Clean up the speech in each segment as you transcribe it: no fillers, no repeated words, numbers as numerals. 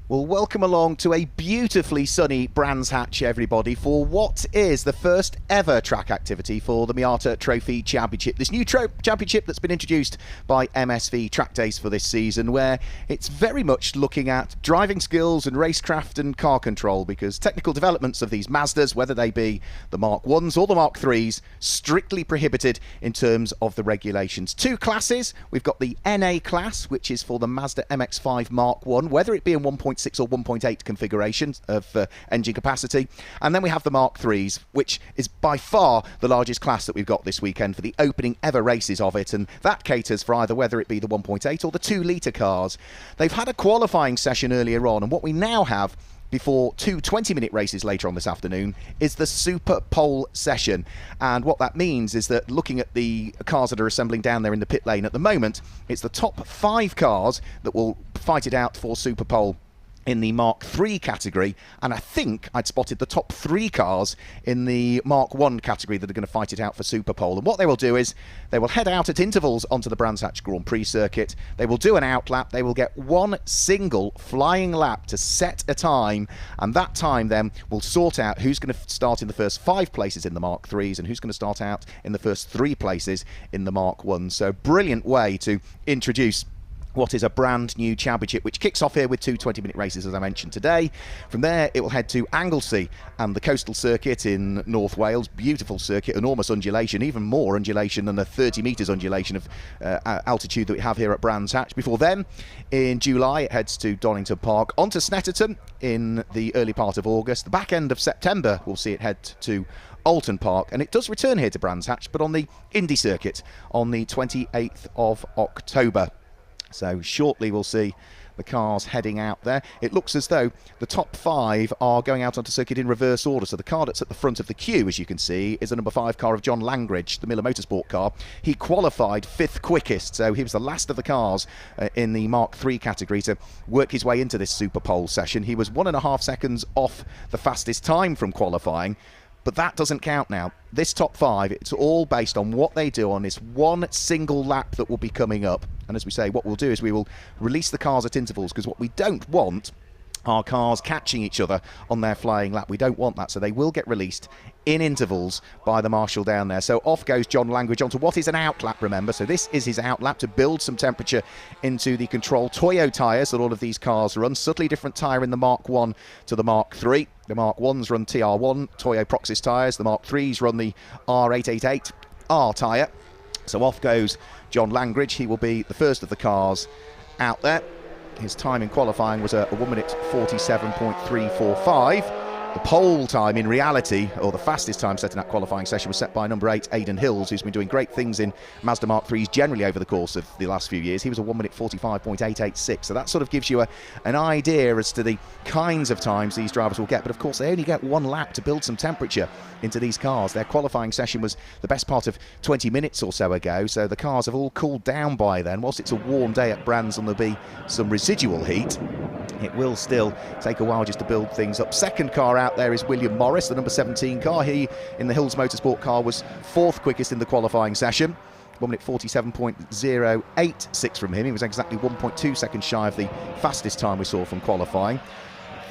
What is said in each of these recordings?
Well, welcome along to a beautifully sunny Brands Hatch, everybody, for what is the first ever track activity for the Miata Trophy Championship. This new championship that's been introduced by MSV Trackdays for this season, where it's very much looking at driving skills and racecraft and car control, because technical developments of these Mazdas, whether they be the Mark 1s or the Mark 3s, strictly prohibited in terms of the regulations. Two classes. We've got the NA class, which is for the Mazda MX-5 Mark 1, whether it be in 1.6 or 1.8 configuration of engine capacity, and then we have the Mark 3s, which is by far the largest class that we've got this weekend for the opening ever races of it, and that caters for either whether it be the 1.8 or the 2-litre cars. They've had a qualifying session earlier on, and what we now have before two 20-minute races later on this afternoon is the Superpole session. And what that means is that, looking at the cars that are assembling down there in the pit lane at the moment, it's the top 5 cars that will fight it out for Superpole in the Mark 3 category, and I think I'd spotted the top 3 cars in the Mark 1 category that are going to fight it out for Superpole. And what they will do is they will head out at intervals onto the Brands Hatch Grand Prix circuit. They will do an outlap. They will get one single flying lap to set a time, and that time then will sort out who's going to start in the first 5 places in the Mark 3s and who's going to start out in the first 3 places in the Mark 1s. So brilliant way to introduce what is a brand new championship, which kicks off here with two 20-minute races, as I mentioned today. From there, it will head to Anglesey and the coastal circuit in North Wales. Beautiful circuit, enormous undulation, even more undulation than the 30 metres undulation of altitude that we have here at Brands Hatch. Before then, in July, it heads to Donington Park, on to Snetterton in the early part of August. The back end of September, we'll see it head to Alton Park, and it does return here to Brands Hatch, but on the Indy circuit on the 28th of October. So shortly we'll see the cars heading out there. It looks as though the top 5 are going out onto circuit in reverse order. So the car that's at the front of the queue, as you can see, is the number 5 car of John Langridge, the Miller Motorsport car. He qualified 5th quickest, so he was the last of the cars in the Mark 3 category to work his way into this Superpole session. He was 1.5 seconds off the fastest time from qualifying. But that doesn't count now. This top 5, it's all based on what they do on this one single lap that will be coming up. And as we say, what we'll do is we will release the cars at intervals, because what we don't want are cars catching each other on their flying lap. We don't want that, so they will get released in intervals by the marshal down there. So off goes John Langridge onto what is an outlap, remember. So this is his outlap to build some temperature into the control Toyo tyres that all of these cars run. Subtly different tyre in the Mark 1 to the Mark 3. The Mark 1s run TR1 Toyo Proxys tyres. The Mark 3s run the R888R tyre. So off goes John Langridge. He will be the first of the cars out there. His time in qualifying was a 1 minute 47.345. The pole time, in reality, or the fastest time set in that qualifying session, was set by number 8, Aidan Hills, who's been doing great things in Mazda Mark 3s generally over the course of the last few years. He was a 1 minute 45.886. So that sort of gives you an idea as to the kinds of times these drivers will get. But of course, they only get one lap to build some temperature into these cars. Their qualifying session was the best part of 20 minutes or so ago, so the cars have all cooled down by then. Whilst it's a warm day at Brands and there'll be some residual heat, it will still take a while just to build things up. Second car out there is William Morris, the number 17 car. He, in the Hills Motorsport car, was 4th quickest in the qualifying session. 1 minute 47.086 from him. He was exactly 1.2 seconds shy of the fastest time we saw from qualifying.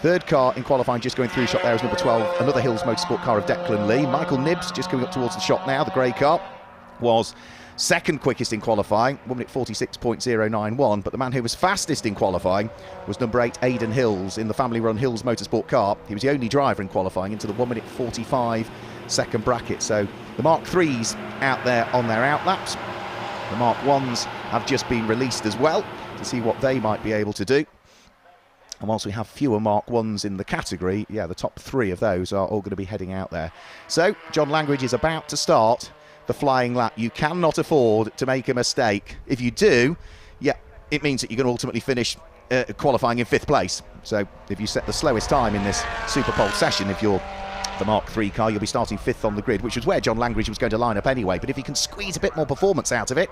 Third car in qualifying, just going through shot there, is number 12, another Hills Motorsport car of Declan Lee. Michael Nibbs, just coming up towards the shot now, the grey car, was 2nd quickest in qualifying, 1 minute 46.091, but the man who was fastest in qualifying was number 8, Aidan Hills, in the family-run Hills Motorsport car. He was the only driver in qualifying into the 1 minute 45 second bracket. So the Mark 3s out there on their outlaps. The Mark 1s have just been released as well to see what they might be able to do. And whilst we have fewer Mark 1s in the category, yeah, the top 3 of those are all going to be heading out there. So John Langridge is about to start the flying lap. You cannot afford to make a mistake. If you do, yeah, it means that you're going to ultimately finish qualifying in 5th place. So if you set the slowest time in this Superpole session, if you're the Mark 3 car, you'll be starting 5th on the grid, which was where John Langridge was going to line up anyway. But if he can squeeze a bit more performance out of it,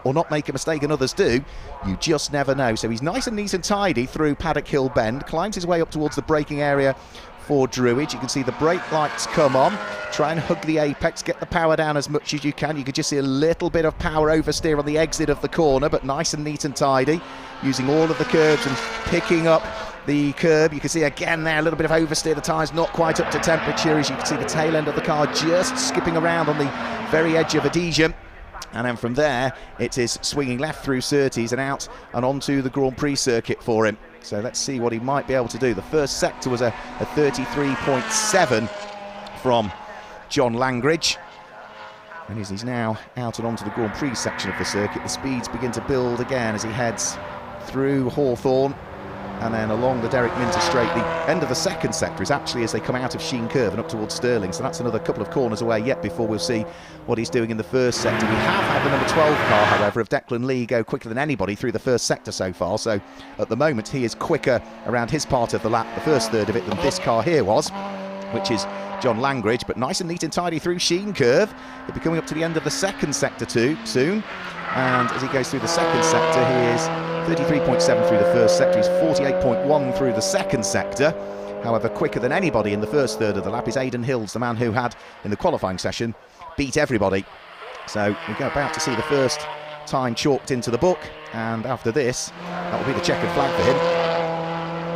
or not make a mistake and others do, you just never know. So he's nice and neat and tidy through Paddock Hill Bend, climbs his way up towards the braking area for Druid. You can see the brake lights come on. Try and hug the apex, get the power down as much as you can. You can just see a little bit of power oversteer on the exit of the corner, but nice and neat and tidy, using all of the curves and picking up the curb. You can see again there a little bit of oversteer. The tyres not quite up to temperature, as you can see the tail end of the car just skipping around on the very edge of adhesion. And then from there, it is swinging left through Surtees and out and onto the Grand Prix circuit for him. So let's see what he might be able to do. The first sector was a 33.7 from John Langridge. And as he's now out and onto the Grand Prix section of the circuit, the speeds begin to build again as he heads through Hawthorne and then along the Derek Minter Straight. The end of the second sector is actually as they come out of Sheen Curve and up towards Stirling, so that's another couple of corners away yet before we'll see what he's doing in the first sector. We have had the number 12 car, however, of Declan Lee go quicker than anybody through the first sector so far, so at the moment he is quicker around his part of the lap, the first third of it, than this car here was, which is John Langridge, but nice and neat and tidy through Sheen Curve. He'll be coming up to the end of the second sector too soon, and as he goes through the second sector, he is 33.7 through the first sector, he's 48.1 through the second sector. However, quicker than anybody in the first third of the lap is Aidan Hills, the man who had, in the qualifying session, beat everybody. So we're about to see the first time chalked into the book, and after this, that will be the checkered flag for him.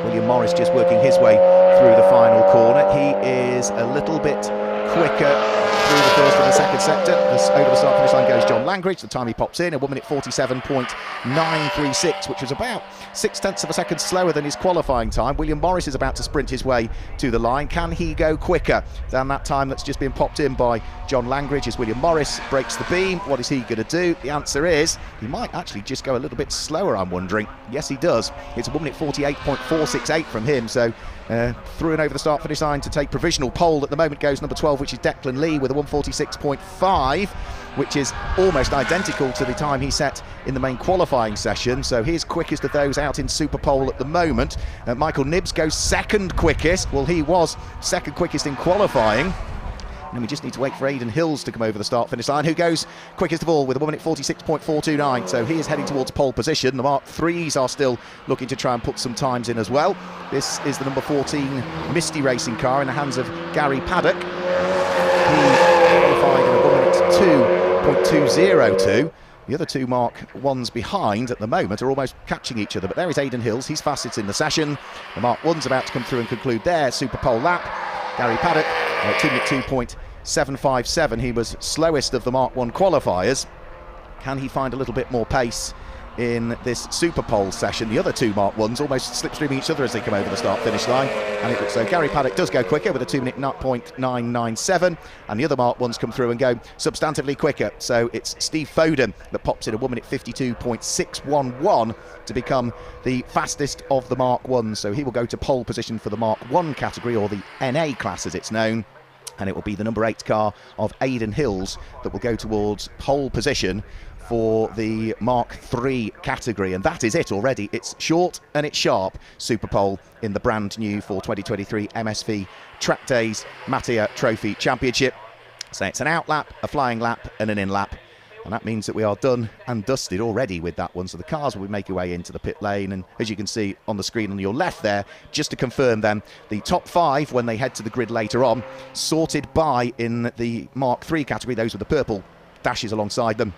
William Morris just working his way through the final corner. He is a little bit quicker through the first and the second sector. Over the start finish line goes John Langridge. The time he pops in, a 1 minute 47.936, which was about 0.6 of a second slower than his qualifying time. William Morris is about to sprint his way to the line. Can he go quicker than that time that's just been popped in by John Langridge as William Morris breaks the beam? What is he going to do? The answer is he might actually just go a little bit slower, I'm wondering. Yes, he does. It's a 1 minute 48.468 from him, so through and over the start finish line to take provisional pole at the moment goes number 12, which is Declan Lee, with a 146.5, which is almost identical to the time he set in the main qualifying session, so he's quickest of those out in Superpole at the moment. Michael Nibbs goes second quickest. Well, he was second quickest in qualifying. And we just need to wait for Aidan Hills to come over the start-finish line, who goes quickest of all with a 1 minute 46.429. So he is heading towards pole position. The Mark 3s are still looking to try and put some times in as well. This is the number 14 Misty Racing car in the hands of Gary Paddock. He qualified in a 1 minute 2.202. The other two Mark 1s behind at the moment are almost catching each other. But there is Aidan Hills. He's fastest in the session. The Mark 1's about to come through and conclude their Superpole lap. Gary Paddock, 2 minute 2.757. He was slowest of the Mark 1 qualifiers. Can he find a little bit more pace in this Superpole session? The other two Mark 1s almost slipstreaming each other as they come over the start-finish line. And it looks so Gary Paddock does go quicker with a 2 minute 0.997. And the other Mark 1s come through and go substantively quicker. So it's Steve Foden that pops in a 1 minute 52.611 to become the fastest of the Mark 1s. So he will go to pole position for the Mark 1 category, or the NA class as it's known. And it will be the number 8 car of Aidan Hills that will go towards pole position for the Mark 3 category. And that is it already. It's short and it's sharp. Superpole in the brand new for 2023 MSV Trackday's Miata Trophy Championship. So it's an out lap, a flying lap and an in lap. And that means that we are done and dusted already with that one. So the cars will make their way into the pit lane. And as you can see on the screen on your left there, just to confirm then, the top 5, when they head to the grid later on, sorted by in the Mark 3 category, those with the purple dashes alongside them.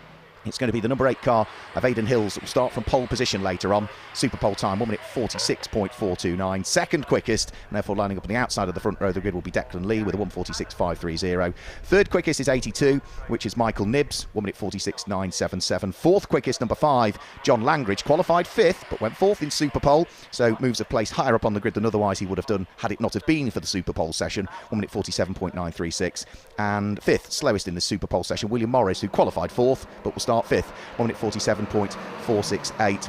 It's going to be the number 8 car of Aidan Hills that will start from pole position later on. Superpole time, 1 minute 46.429. Second quickest, and therefore lining up on the outside of the front row of the grid will be Declan Lee with a 146.530. Third quickest is 82, which is Michael Nibbs, 1 minute 46.977. Fourth quickest, number 5, John Langridge, qualified 5th, but went 4th in Superpole, so moves a place higher up on the grid than otherwise he would have done had it not have been for the Superpole session. 1 minute 47.936. And 5th, slowest in the Superpole session, William Morris, who qualified 4th, but will start 5th, 1 minute 47.468.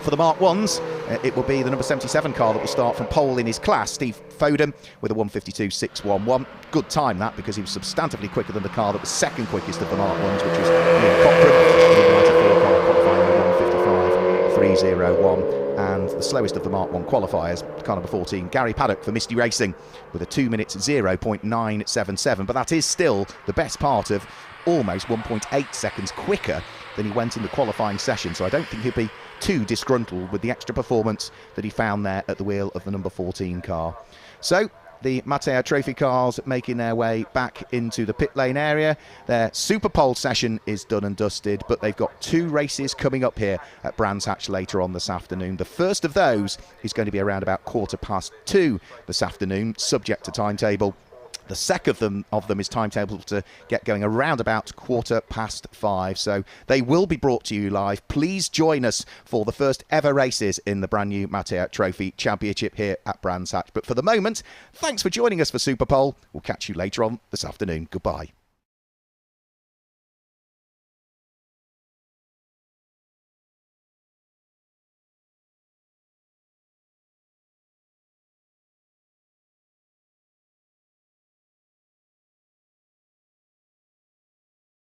For the Mark 1s, it will be the number 77 car that will start from pole in his class, Steve Foden, with a 152.611. Good time that, because he was substantively quicker than the car that was second quickest of the Mark 1s, which was Neil Cochran, the 94 car qualifying with 155.301. And the slowest of the Mark 1 qualifiers, car number 14, Gary Paddock for Misty Racing, with a 2 minutes 0.977. But that is still the best part of almost 1.8 seconds quicker than he went in the qualifying session, so I don't think he'll be too disgruntled with the extra performance that he found there at the wheel of the number 14 car. So the Miata Trophy cars making their way back into the pit lane area. Their Superpole session is done and dusted, but they've got 2 races coming up here at Brands Hatch later on this afternoon. The first of those is going to be around about 2:15 this afternoon, subject to timetable. The second of them is timetabled to get going around about 5:15. So they will be brought to you live. Please join us for the first ever races in the brand new Miata Trophy Championship here at Brands Hatch. But for the moment, thanks for joining us for Superpole. We'll catch you later on this afternoon. Goodbye.